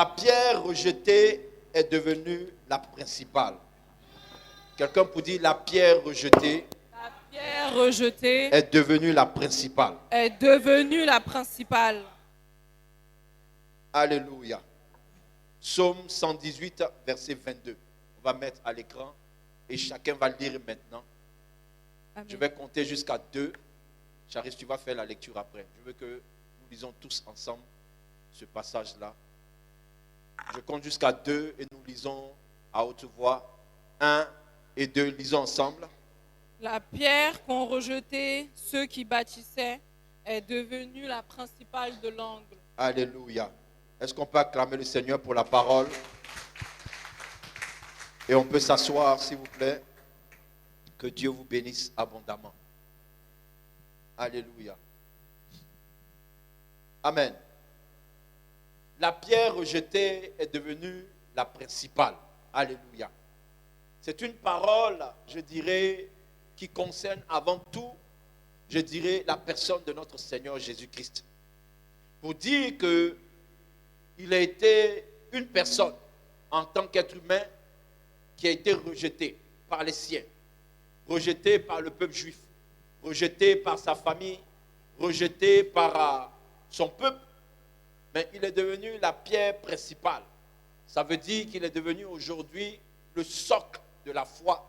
La pierre rejetée est devenue la principale. Quelqu'un peut dire la pierre rejetée est devenue la principale. Est devenue la principale. Alléluia. Psaume 118, verset 22. On va mettre à l'écran et chacun va lire maintenant. Amen. Je vais compter jusqu'à 2. Charis, tu vas faire la lecture après. Je veux que nous lisons tous ensemble ce passage-là. Je compte jusqu'à 2 et nous lisons à haute voix. 1 et 2, lisons ensemble. La pierre qu'ont rejetée ceux qui bâtissaient est devenue la principale de l'angle. Alléluia. Est-ce qu'on peut acclamer le Seigneur pour la parole? Et on peut s'asseoir, s'il vous plaît. Que Dieu vous bénisse abondamment. Alléluia. Amen. La pierre rejetée est devenue la principale. Alléluia. C'est une parole, je dirais, qui concerne avant tout, je dirais, la personne de notre Seigneur Jésus-Christ. Pour dire que il a été une personne en tant qu'être humain qui a été rejetée par les siens, rejetée par le peuple juif, rejetée par sa famille, rejetée par son peuple, mais il est devenu la pierre principale. Ça veut dire qu'il est devenu aujourd'hui le socle de la foi.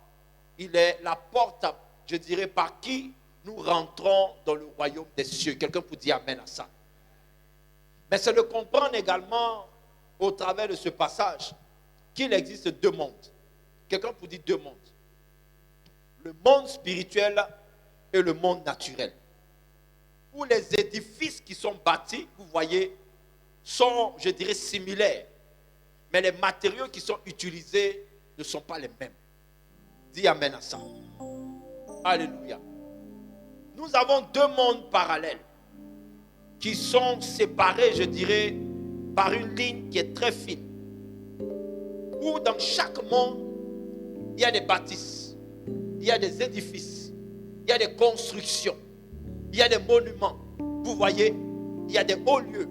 Il est la porte, je dirais, par qui nous rentrons dans le royaume des cieux. Quelqu'un peut dire amen à ça. Mais c'est de comprendre également, au travers de ce passage, qu'il existe deux mondes. Quelqu'un peut dire deux mondes. Le monde spirituel et le monde naturel. Où les édifices qui sont bâtis, vous voyez, sont, je dirais, similaires. Mais les matériaux qui sont utilisés ne sont pas les mêmes. Dis amen à ça. Alléluia. Nous avons deux mondes parallèles qui sont séparés, je dirais, par une ligne qui est très fine. Où dans chaque monde, il y a des bâtisses, il y a des édifices, il y a des constructions, il y a des monuments. Vous voyez, il y a des hauts lieux.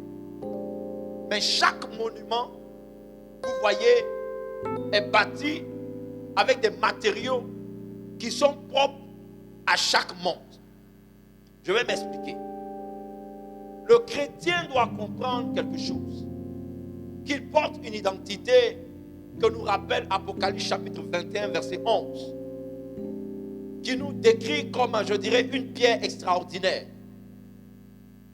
Mais chaque monument, vous voyez, est bâti avec des matériaux qui sont propres à chaque monde. Je vais m'expliquer. Le chrétien doit comprendre quelque chose. Qu'il porte une identité que nous rappelle Apocalypse chapitre 21, verset 11. Qui nous décrit comme, je dirais, une pierre extraordinaire.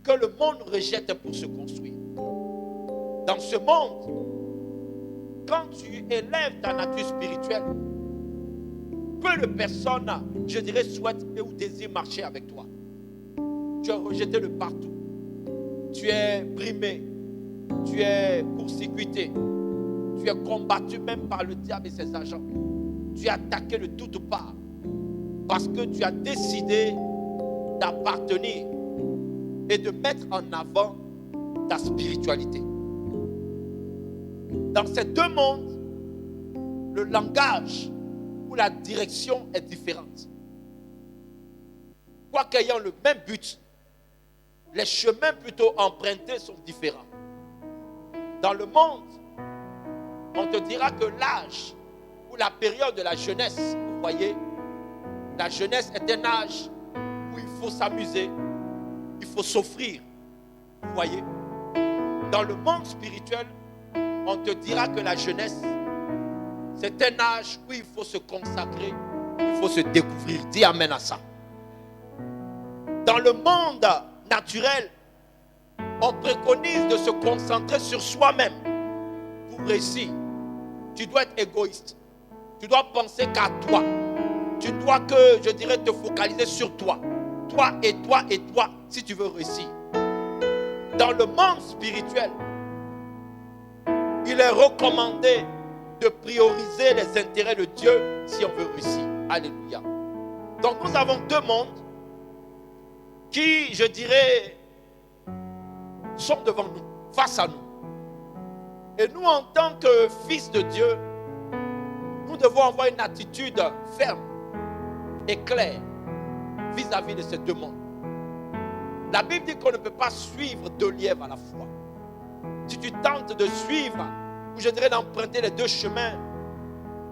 Que le monde rejette pour se construire. Dans ce monde, quand tu élèves ta nature spirituelle, peu de personnes, je dirais, souhaitent ou désirent marcher avec toi. Tu es rejeté de partout. Tu es brimé. Tu es court-circuité. Tu es combattu même par le diable et ses agents. Tu es attaqué de toutes parts. Parce que tu as décidé d'appartenir et de mettre en avant ta spiritualité. Dans ces deux mondes, le langage ou la direction est différente. Quoique ayant le même but, les chemins plutôt empruntés sont différents. Dans le monde, on te dira que l'âge ou la période de la jeunesse, vous voyez, la jeunesse est un âge où il faut s'amuser, il faut s'offrir, vous voyez. Dans le monde spirituel, on te dira que la jeunesse, c'est un âge où il faut se consacrer, il faut se découvrir. Dis amen à ça. Dans le monde naturel, on préconise de se concentrer sur soi-même pour réussir. Tu dois être égoïste. Tu dois penser qu'à toi. Tu dois que, je dirais, te focaliser sur toi. Toi et toi et toi, si tu veux réussir. Dans le monde spirituel, il est recommandé de prioriser les intérêts de Dieu si on veut réussir. Alléluia. Donc nous avons deux mondes qui, je dirais, sont devant nous, face à nous. Et nous, en tant que fils de Dieu, nous devons avoir une attitude ferme et claire vis-à-vis de ces deux mondes. La Bible dit qu'on ne peut pas suivre deux lièvres à la fois. si tu tentes de suivre, ou je dirais d'emprunter les deux chemins,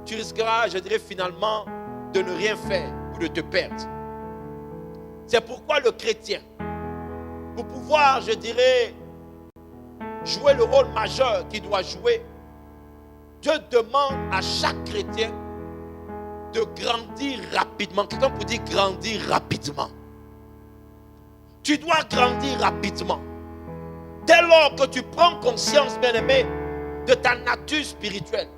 tu risqueras, je dirais finalement, de ne rien faire ou de te perdre. C'est pourquoi le chrétien, pour pouvoir, je dirais, jouer le rôle majeur qu'il doit jouer, Dieu demande à chaque chrétien de grandir rapidement. Quelqu'un peut dire grandir rapidement. Tu dois grandir rapidement. Dès lors que tu prends conscience, bien-aimé, de ta nature spirituelle,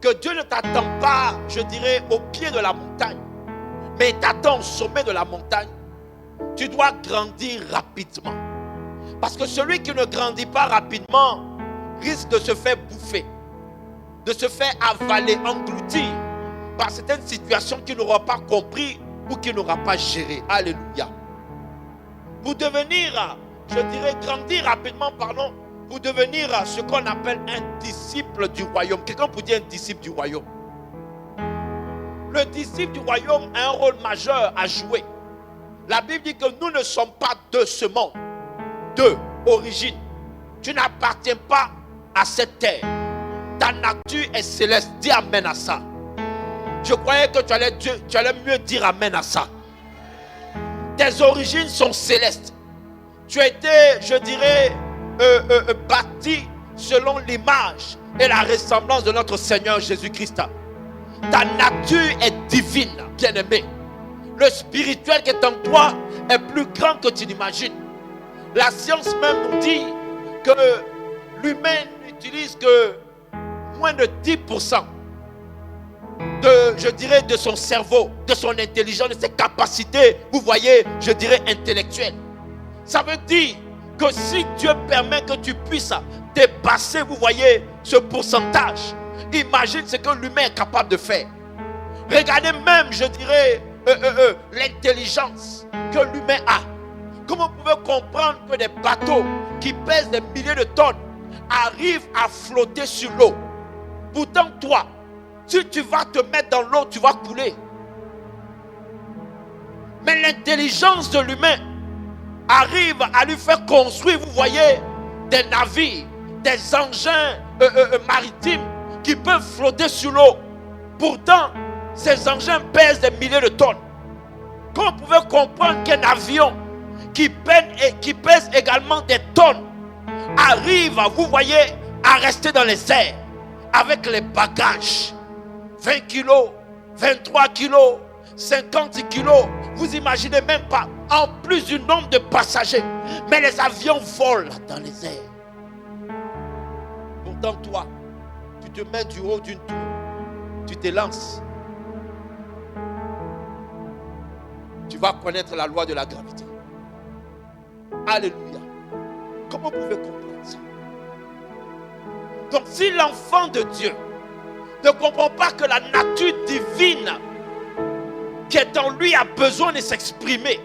que Dieu ne t'attend pas, je dirais, au pied de la montagne, mais il t'attend au sommet de la montagne, tu dois grandir rapidement. Parce que celui qui ne grandit pas rapidement risque de se faire bouffer, de se faire avaler, engloutir par certaines situations qu'il n'aura pas compris ou qu'il n'aura pas géré. Alléluia. Pour devenir, je dirais, grandir rapidement, pardon, pour devenir ce qu'on appelle un disciple du royaume. Quelqu'un peut dire un disciple du royaume. Le disciple du royaume a un rôle majeur à jouer. La Bible dit que nous ne sommes pas de ce monde, de origine. Tu n'appartiens pas à cette terre. Ta nature est céleste. Dis amen à ça. Je croyais que tu allais mieux dire amen à ça. Tes origines sont célestes. Tu as été, je dirais, bâti selon l'image et la ressemblance de notre Seigneur Jésus-Christ. Ta nature est divine, bien-aimé. Le spirituel qui est en toi est plus grand que tu n'imagines. La science même nous dit que l'humain n'utilise que moins de 10% de son cerveau, de son intelligence, de ses capacités, vous voyez, je dirais intellectuelles. Ça veut dire que si Dieu permet que tu puisses dépasser, vous voyez, ce pourcentage, imagine ce que l'humain est capable de faire. Regardez même, je dirais, l'intelligence que l'humain a. Comment vous pouvez comprendre que des bateaux qui pèsent des milliers de tonnes arrivent à flotter sur l'eau? Pourtant, toi, si tu vas te mettre dans l'eau, tu vas couler. Mais l'intelligence de l'humain arrive à lui faire construire, vous voyez, des navires, des engins maritimes qui peuvent flotter sur l'eau. Pourtant, ces engins pèsent des milliers de tonnes. Comment vous pouvez comprendre qu'un avion qui pèse également des tonnes arrive, vous voyez, à rester dans les airs avec les bagages? 20 kilos, 23 kilos, 50 kilos, vous imaginez même pas, en plus du nombre de passagers. Mais les avions volent dans les airs. Pourtant toi, tu te mets du haut d'une tour, tu te lances. Tu vas connaître la loi de la gravité. Alléluia. Comment vous pouvez comprendre ça? Donc si l'enfant de Dieu ne comprend pas que la nature divine qui est en lui a besoin de s'exprimer,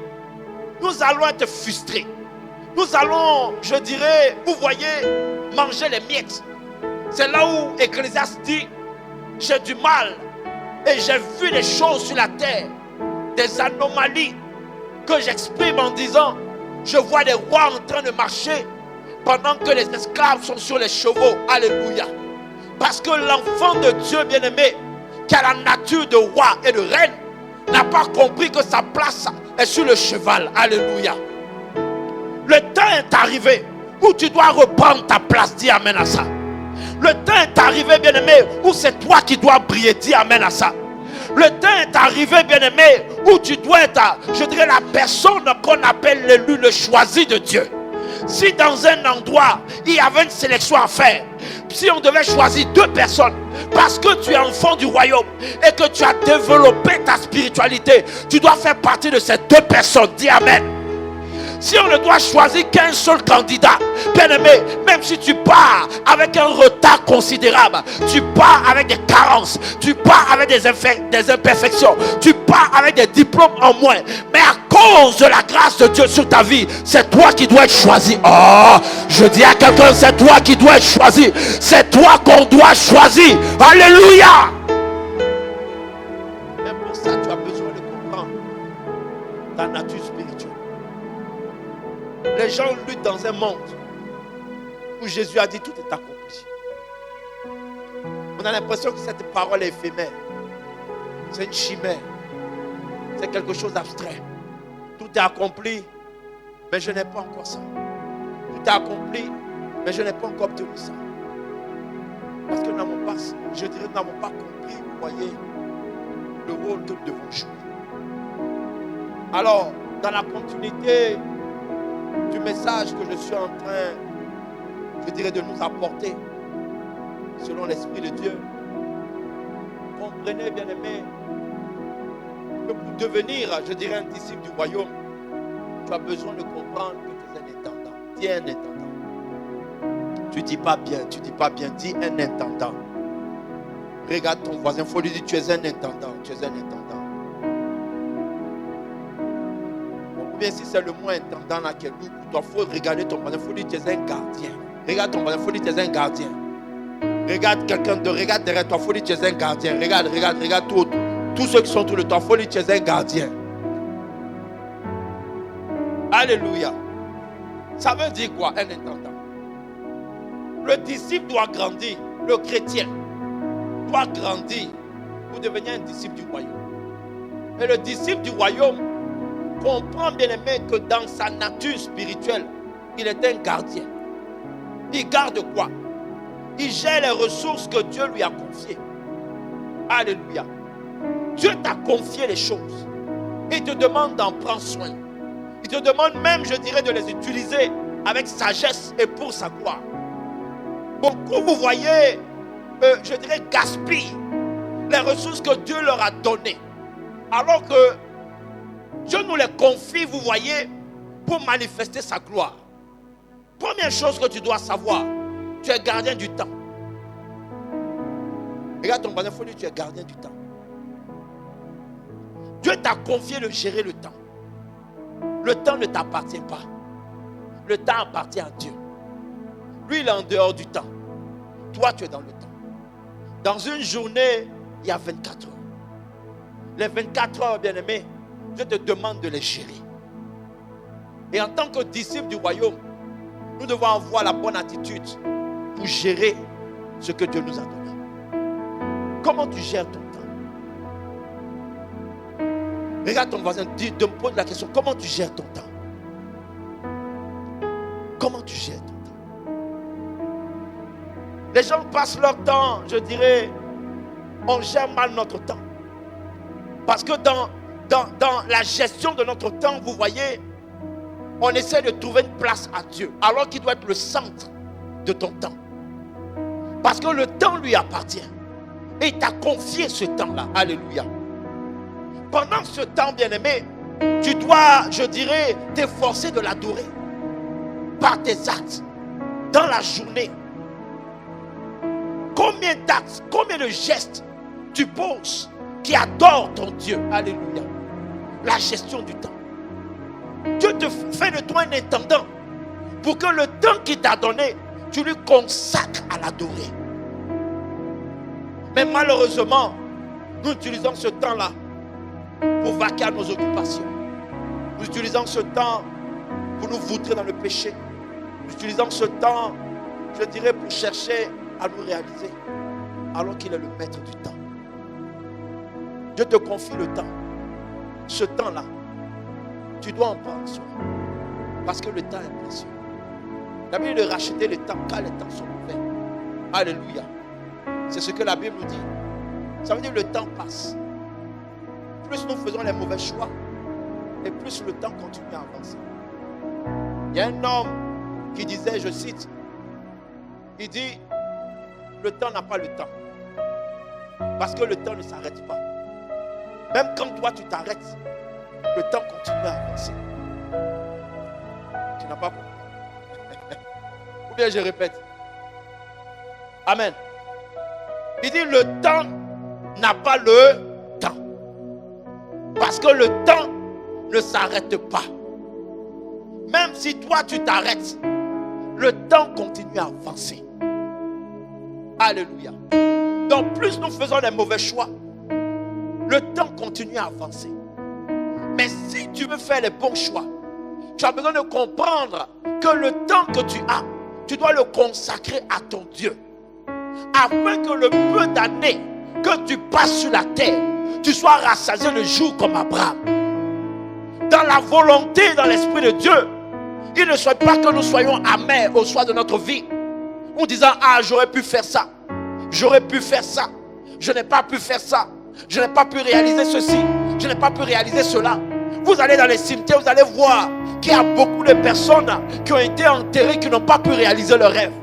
nous allons être frustrés. Nous allons, je dirais, vous voyez, manger les miettes. C'est là où Ecclésiaste dit, j'ai du mal et j'ai vu des choses sur la terre, des anomalies que j'exprime en disant, je vois des rois en train de marcher pendant que les esclaves sont sur les chevaux. Alléluia. Parce que l'enfant de Dieu bien-aimé, qui a la nature de roi et de reine, n'a pas compris que sa place est sur le cheval. Alléluia. Le temps est arrivé où tu dois reprendre ta place. Dis amen à ça. Le temps est arrivé, bien-aimé, où c'est toi qui dois briller. Dis amen à ça. Le temps est arrivé, bien-aimé, où tu dois être, je dirais, la personne qu'on appelle l'élu, le choisi de Dieu. Si dans un endroit, il y avait une sélection à faire, si on devait choisir 2 personnes, parce que tu es enfant du royaume et que tu as développé ta spiritualité, tu dois faire partie de ces 2 personnes. Dis amen. Si on ne doit choisir qu'un seul candidat, bien-aimé, même si tu pars avec un retard considérable, tu pars avec des carences, tu pars avec des imperfections, tu pars avec des diplômes en moins, mais à cause de la grâce de Dieu sur ta vie, c'est toi qui dois être choisi. Oh, je dis à quelqu'un, c'est toi qui dois être choisi. C'est toi qu'on doit choisir. Alléluia. Mais pour ça, tu as besoin de comprendre ta nature spirituelle. Les gens luttent dans un monde où Jésus a dit tout est accompli. On a l'impression que cette parole est éphémère. C'est une chimère. C'est quelque chose d'abstrait. Tout est accompli, mais je n'ai pas encore ça. Tout est accompli, mais je n'ai pas encore obtenu ça. Parce que nous n'avons pas, je dirais, nous n'avons pas compris, vous voyez, le rôle que nous devons jouer. Alors, dans la continuité du message que je suis en train, je dirais, de nous apporter, selon l'Esprit de Dieu, comprenez, bien-aimés, que pour devenir, je dirais, un disciple du royaume, tu as besoin de comprendre que tu es un intendant. Dis un intendant. Tu dis pas bien, dis un intendant. Regarde ton voisin, il faut lui dire tu es un intendant, tu es un intendant. Ou bien si c'est le mot intendant là qui est lourd pour toi, il faut regarder ton voisin, il faut lui dire tu es un gardien. Regarde ton voisin, il faut lui dire tu es un gardien. Regarde quelqu'un de regarde derrière toi, il faut lui dire tu es un gardien. Regarde tout autour. Tous ceux qui sont autour de toi, il faut lui dire tu es un gardien. Alléluia. Ça veut dire quoi, un intendant? Le disciple doit grandir, le chrétien doit grandir pour devenir un disciple du royaume. Et le disciple du royaume comprend, bien aimé, que dans sa nature spirituelle, il est un gardien. Il garde quoi? Il gère les ressources que Dieu lui a confiées. Alléluia. Dieu t'a confié les choses. Il te demande d'en prendre soin. Il te demande même, je dirais, de les utiliser avec sagesse et pour sa gloire. Beaucoup, vous voyez, je dirais, gaspillent les ressources que Dieu leur a données. Alors que Dieu nous les confie, vous voyez, pour manifester sa gloire. Première chose que tu dois savoir, tu es gardien du temps. Regarde ton voisin, il faut dire tu es gardien du temps. Dieu t'a confié de gérer le temps. Le temps ne t'appartient pas. Le temps appartient à Dieu. Lui, il est en dehors du temps. Toi, tu es dans le temps. Dans une journée, il y a 24 heures. Les 24 heures, bien-aimés, Dieu te demande de les gérer. Et en tant que disciple du royaume, nous devons avoir la bonne attitude pour gérer ce que Dieu nous a donné. Comment tu gères ton temps? Regarde ton voisin, me pose la question, comment tu gères ton temps? Comment tu gères ton temps? Les gens passent leur temps, je dirais, on gère mal notre temps. Parce que dans la gestion de notre temps, vous voyez, on essaie de trouver une place à Dieu, alors qu'il doit être le centre de ton temps. Parce que le temps lui appartient. Et il t'a confié ce temps-là. Alléluia. Pendant ce temps, bien-aimé, tu dois, je dirais, t'efforcer de l'adorer. Par tes actes. Dans la journée. Combien d'actes, combien de gestes tu poses qui adorent ton Dieu. Alléluia. La gestion du temps. Dieu te fait de toi un intendant pour que le temps qu'il t'a donné, tu lui consacres à l'adorer. Mais malheureusement, nous utilisons ce temps-là pour vaquer à nos occupations. Nous utilisons ce temps pour nous voutrer dans le péché. Nous utilisons ce temps, je dirais, pour chercher à nous réaliser, alors qu'il est le maître du temps. Dieu te confie le temps. Ce temps-là, tu dois en prendre soin. Parce que le temps est précieux. La Bible dit de racheter le temps car les temps sont mauvais. Alléluia. C'est ce que la Bible nous dit. Ça veut dire que le temps passe. Plus nous faisons les mauvais choix, et plus le temps continue à avancer. Il y a un homme qui disait, je cite, il dit, le temps n'a pas le temps. Parce que le temps ne s'arrête pas. Même quand toi tu t'arrêtes, le temps continue à avancer. Tu n'as pas compris. Ou bien je répète. Amen. Il dit le temps n'a pas le temps. Parce que le temps ne s'arrête pas. Même si toi tu t'arrêtes, le temps continue à avancer. Alléluia. Donc plus nous faisons les mauvais choix, le temps continue à avancer. Mais si tu veux faire les bons choix, tu as besoin de comprendre que le temps que tu as tu dois le consacrer à ton Dieu. Afin que le peu d'années que tu passes sur la terre, tu sois rassasié le jour comme Abraham. Dans la volonté, dans l'esprit de Dieu, il ne soit pas que nous soyons amers au soir de notre vie, en disant, ah, j'aurais pu faire ça, j'aurais pu faire ça, je n'ai pas pu faire ça, je n'ai pas pu réaliser ceci, je n'ai pas pu réaliser cela. Vous allez dans les cimetières, vous allez voir qu'il y a beaucoup de personnes qui ont été enterrées, qui n'ont pas pu réaliser leurs rêves.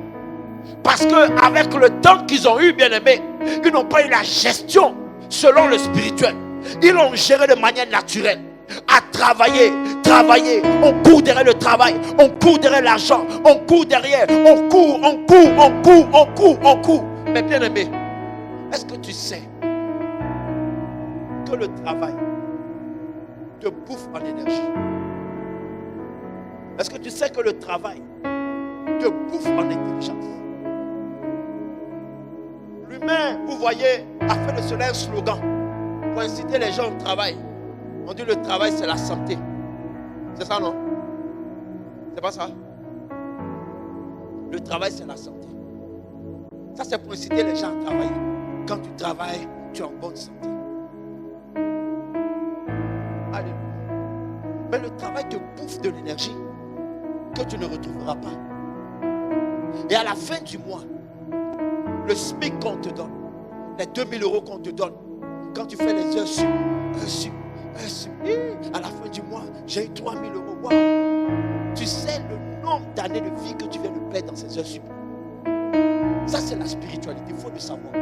Parce qu'avec le temps qu'ils ont eu, bien aimé, ils n'ont pas eu la gestion selon le spirituel. Ils l'ont géré de manière naturelle. À travailler, on court derrière le travail, on court derrière l'argent, on court derrière, on court. Mais bien aimé, est-ce que tu sais que le travail te bouffe en énergie? Est-ce que tu sais que le travail te bouffe en intelligence? L'humain, vous voyez, a fait de cela un slogan pour inciter les gens au travail. On dit le travail c'est la santé. C'est ça, non? C'est pas ça? Le travail c'est la santé. Ça c'est pour inciter les gens à travailler. Quand tu travailles, tu es en bonne santé. Alléluia. Mais le travail te bouffe de l'énergie que tu ne retrouveras pas. Et à la fin du mois, le SMIC qu'on te donne, les 2000 € qu'on te donne, quand tu fais les heures sup, à la fin du mois, j'ai eu 3000 €. Wow. Tu sais le nombre d'années de vie que tu viens de perdre dans ces heures sup. Ça, c'est la spiritualité, il faut le savoir.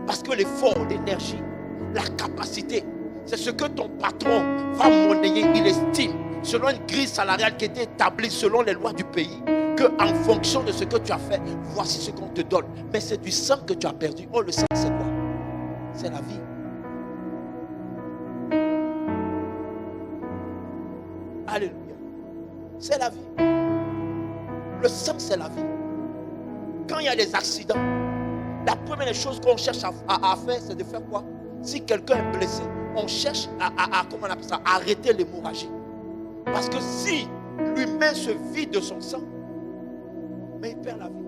Parce que l'effort, l'énergie, la capacité, c'est ce que ton patron va monnayer, il estime, selon une grille salariale qui était établie selon les lois du pays, que en fonction de ce que tu as fait, voici ce qu'on te donne. Mais c'est du sang que tu as perdu. Oh, le sang, c'est quoi? C'est la vie. Alléluia. C'est la vie. Le sang, c'est la vie. Quand il y a des accidents, la première chose qu'on cherche à faire, c'est de faire quoi? Si quelqu'un est blessé, on cherche comment on appelle ça, à arrêter l'hémorragie. Parce que si l'humain se vide de son sang, mais il perd la vie.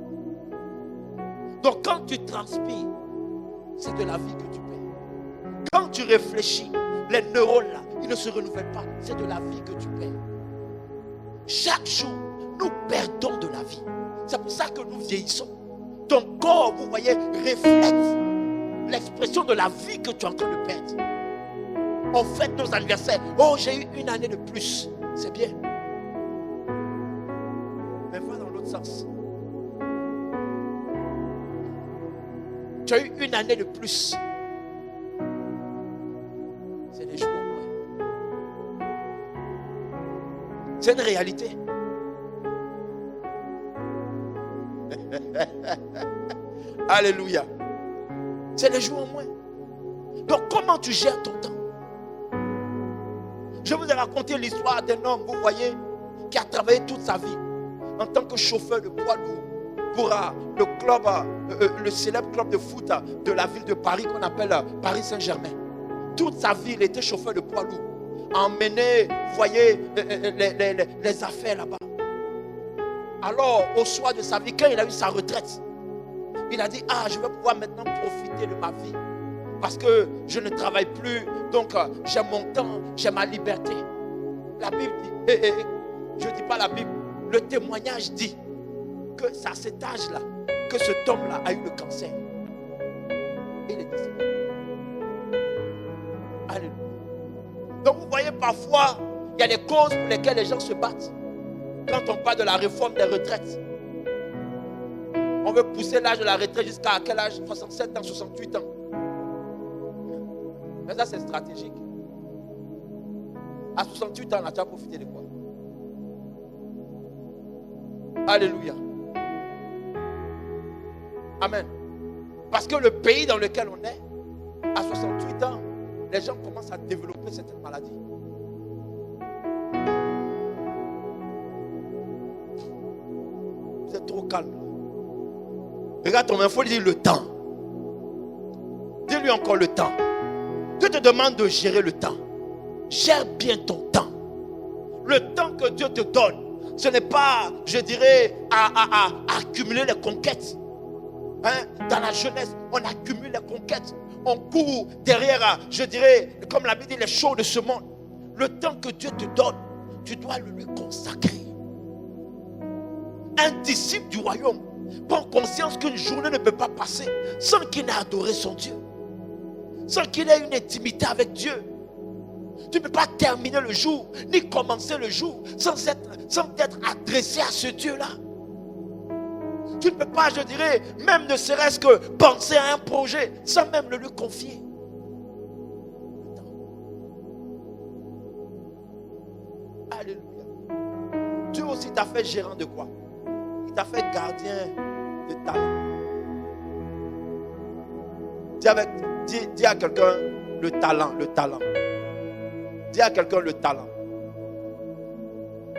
Donc quand tu transpires, c'est de la vie que tu perds. Quand tu réfléchis, les neurones là, ils ne se renouvellent pas. C'est de la vie que tu perds. Chaque jour, nous perdons de la vie. C'est pour ça que nous vieillissons. Ton corps, vous voyez, reflète l'expression de la vie que tu es en train de perdre. On fête nos anniversaires. Oh, j'ai eu une année de plus. C'est bien. Mais va dans l'autre sens. Tu as eu une année de plus. C'est des jours au moins. C'est une réalité. Alléluia. C'est des jours au moins. Donc comment tu gères ton temps? Je vous ai raconté l'histoire d'un homme, vous voyez, qui a travaillé toute sa vie en tant que chauffeur de poids lourd pour le club, le célèbre club de foot de la ville de Paris qu'on appelle Paris Saint-Germain. Toute sa vie, il était chauffeur de poids lourd. Emmené, vous voyez, les affaires là-bas. Alors, au soir de sa vie, quand il a eu sa retraite, il a dit, ah, je vais pouvoir maintenant profiter de ma vie. Parce que je ne travaille plus, donc j'ai mon temps, j'ai ma liberté. La Bible dit, je ne dis pas la Bible, le témoignage dit que c'est à cet âge-là que cet homme-là a eu le cancer. Et il est décédé. Alléluia. Donc vous voyez parfois, il y a des causes pour lesquelles les gens se battent. Quand on parle de la réforme des retraites, on veut pousser l'âge de la retraite jusqu'à quel âge? 67 ans, 68 ans. Mais ça, c'est stratégique. À 68 ans, on a déjà profité de quoi? Alléluia. Amen. Parce que le pays dans lequel on est, à 68 ans, les gens commencent à développer certaines maladies. Vous êtes trop calme. Regarde ton info, il dit le temps. Dis-lui encore le temps. Dieu te demande de gérer le temps. Gère bien ton temps. Le temps que Dieu te donne, Ce n'est pas, je dirais, à accumuler les conquêtes. Hein? Dans la jeunesse, on accumule les conquêtes. On court derrière, je dirais, comme la Bible dit, les choses de ce monde. Le temps que Dieu te donne, tu dois le lui consacrer. Un disciple du royaume prend conscience qu'une journée ne peut pas passer sans qu'il ait adoré son Dieu, sans qu'il ait une intimité avec Dieu. Tu ne peux pas terminer le jour, ni commencer le jour sans être adressé à ce Dieu-là. Tu ne peux pas, je dirais, même ne serait-ce que penser à un projet sans même le lui confier. Alléluia. Dieu aussi t'a fait gérant de quoi? Il t'a fait gardien de talent. Dis à quelqu'un le talent. Dis à quelqu'un le talent.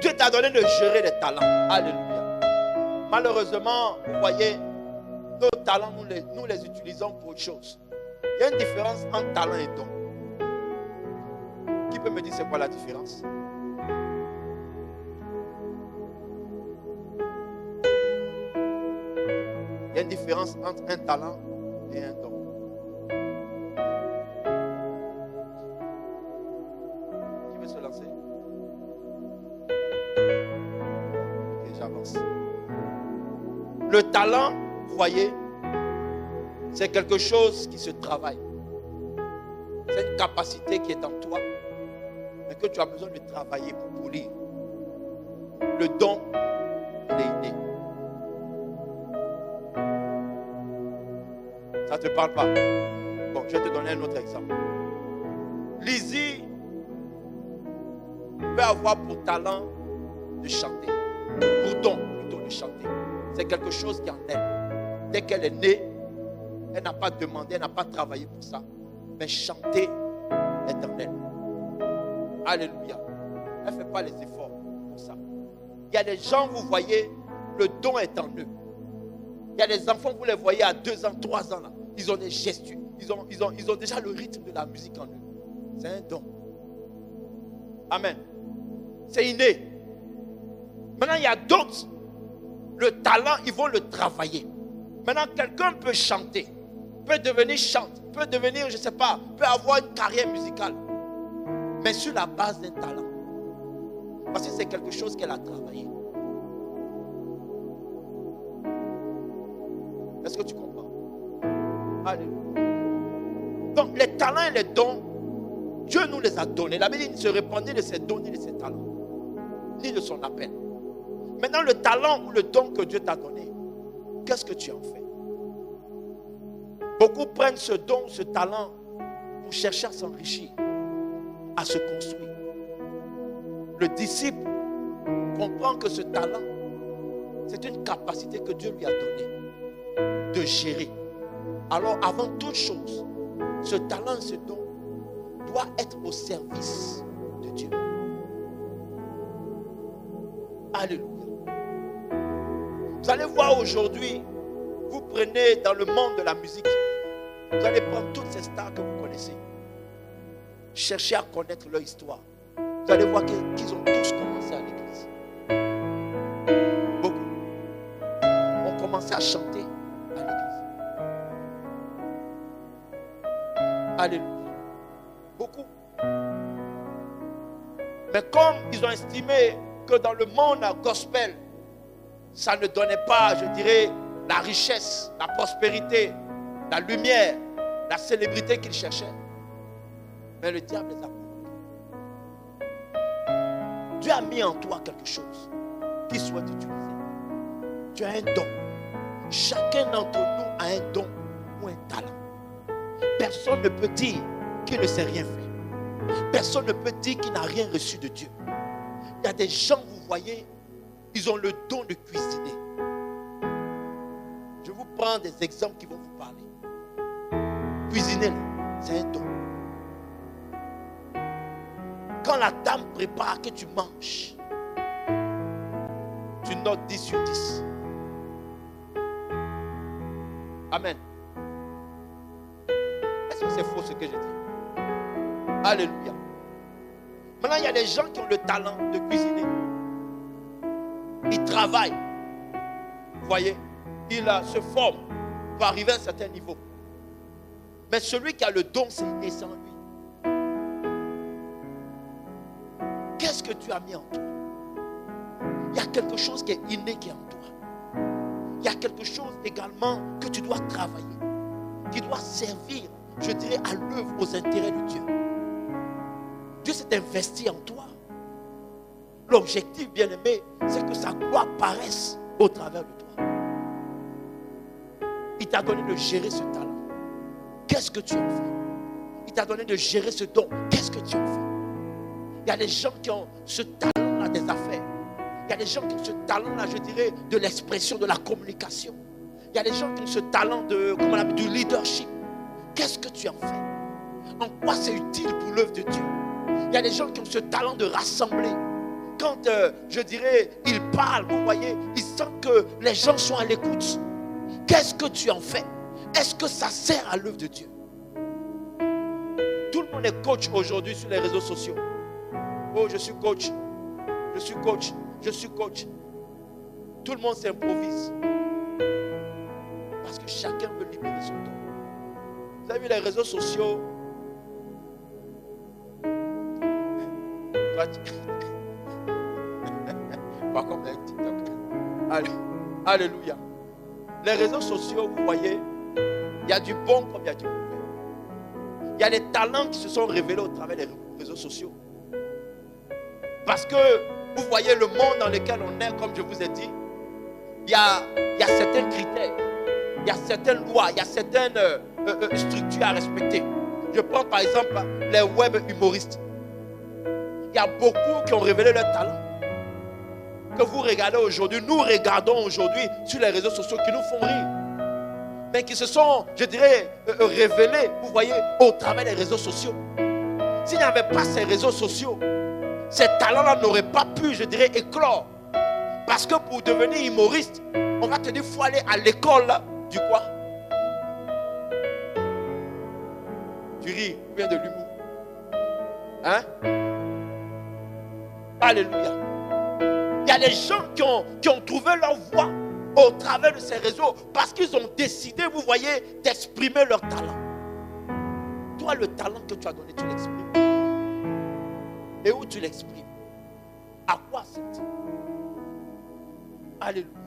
Dieu t'a donné de gérer les talents. Alléluia. Malheureusement, vous voyez, nos talents, nous les utilisons pour autre chose. Il y a une différence entre talent et don. Qui peut me dire c'est quoi la différence? Il y a une différence entre un talent et un don. Qui veut se lancer? Ok, j'avance. Le talent, vous voyez, c'est quelque chose qui se travaille. C'est une capacité qui est en toi, mais que tu as besoin de travailler pour polir. Le don, il est inné. Ça ne te parle pas? Bon, je vais te donner un autre exemple. Lizzie peut avoir pour talent de chanter. Pour don, plutôt de chanter. C'est quelque chose qui est en elle. Dès qu'elle est née, elle n'a pas demandé, elle n'a pas travaillé pour ça. Mais chanter est en elle. Alléluia. Elle ne fait pas les efforts pour ça. Il y a des gens, vous voyez, le don est en eux. Il y a des enfants, vous les voyez à 2 ans, 3 ans, là. Ils ont des gestes. Ils ont déjà le rythme de la musique en eux. C'est un don. Amen. C'est inné. Maintenant, il y a d'autres. Le talent, ils vont le travailler. Maintenant, quelqu'un peut chanter, peut devenir chante, peut devenir, je ne sais pas, peut avoir une carrière musicale. Mais sur la base d'un talent. Parce que c'est quelque chose qu'elle a travaillé. Est-ce que tu comprends? Alléluia. Donc les talents et les dons, Dieu nous les a donnés. La Bible ne se répandit de ses dons ni de ses talents, ni de son appel. Maintenant, le talent ou le don que Dieu t'a donné, qu'est-ce que tu en fais? Beaucoup prennent ce don, ce talent pour chercher à s'enrichir, à se construire. Le disciple comprend que ce talent, c'est une capacité que Dieu lui a donnée de gérer. Alors, avant toute chose, ce talent, ce don doit être au service de Dieu. Alléluia. Vous allez voir aujourd'hui, vous prenez dans le monde de la musique, vous allez prendre toutes ces stars que vous connaissez, cherchez à connaître leur histoire. Vous allez voir qu'ils ont tous commencé à l'église. Beaucoup ont commencé à chanter à l'église. Alléluia. Beaucoup. Mais comme ils ont estimé que dans le monde gospel, ça ne donnait pas, je dirais, la richesse, la prospérité, la lumière, la célébrité qu'ils cherchaient. Mais le diable les a provoqués. Dieu a mis en toi quelque chose qu'il souhaite utiliser. Tu as un don. Chacun d'entre nous a un don ou un talent. Personne ne peut dire qu'il ne sait rien faire. Personne ne peut dire qu'il n'a rien reçu de Dieu. Il y a des gens, vous voyez, ils ont le don de cuisiner. Je vous prends des exemples qui vont vous parler. Cuisiner, c'est un don. Quand la dame prépare que tu manges, tu notes 10 sur 10. Amen. Est-ce que c'est faux ce que je dis? Alléluia. Maintenant, il y a des gens qui ont le talent de cuisiner. il travaille. Vous voyez, il se forme pour arriver à un certain niveau. Mais celui qui a le don, c'est inné sans lui. Qu'est-ce que tu as mis en toi? Il y a quelque chose qui est inné qui est en toi. Il y a quelque chose également que tu dois travailler, qui doit servir, je dirais, à l'œuvre, aux intérêts de Dieu. Dieu s'est investi en toi. L'objectif, bien aimé, c'est que sa gloire paraisse au travers de toi. Il t'a donné de gérer ce talent. Qu'est-ce que tu en fais? Il t'a donné de gérer ce don. Qu'est-ce que tu en fais? Il y a des gens qui ont ce talent-là des affaires. Il y a des gens qui ont ce talent-là, je dirais, de l'expression, de la communication. Il y a des gens qui ont ce talent de, comment on appelle, du leadership. Qu'est-ce que tu en fais? En quoi c'est utile pour l'œuvre de Dieu? Il y a des gens qui ont ce talent de rassembler. Quand, je dirais, ils parlent, vous voyez, ils sentent que les gens sont à l'écoute. Qu'est-ce que tu en fais? Est-ce que ça sert à l'œuvre de Dieu? Tout le monde est coach aujourd'hui sur les réseaux sociaux. Oh, je suis coach. Je suis coach. Je suis coach. Tout le monde s'improvise. Parce que chacun veut libérer son don. Vous avez vu les réseaux sociaux? Pas comme un TikTok. Alléluia. Les réseaux sociaux, vous voyez, il y a du bon comme il y a du mauvais. Il y a des talents qui se sont révélés au travers des réseaux sociaux. Parce que vous voyez le monde dans lequel on est, comme je vous ai dit, il y a certains critères, il y a certaines lois, il y a certaines structures à respecter. Je prends par exemple les web humoristes. Il y a beaucoup qui ont révélé leur talent. Que vous regardez aujourd'hui, nous regardons aujourd'hui sur les réseaux sociaux qui nous font rire. Mais qui se sont, je dirais, révélés, vous voyez, au travers des réseaux sociaux. S'il n'y avait pas ces réseaux sociaux, ces talents-là n'auraient pas pu, je dirais, éclore. Parce que pour devenir humoriste, on va te dire, il faut aller à l'école du quoi? Du rire, ou bien de l'humour. Hein? Alléluia. Il y a des gens qui ont trouvé leur voie au travers de ces réseaux parce qu'ils ont décidé, vous voyez, d'exprimer leur talent. Toi, le talent que tu as donné, tu l'exprimes. Et où tu l'exprimes? À quoi c'est-il? Alléluia.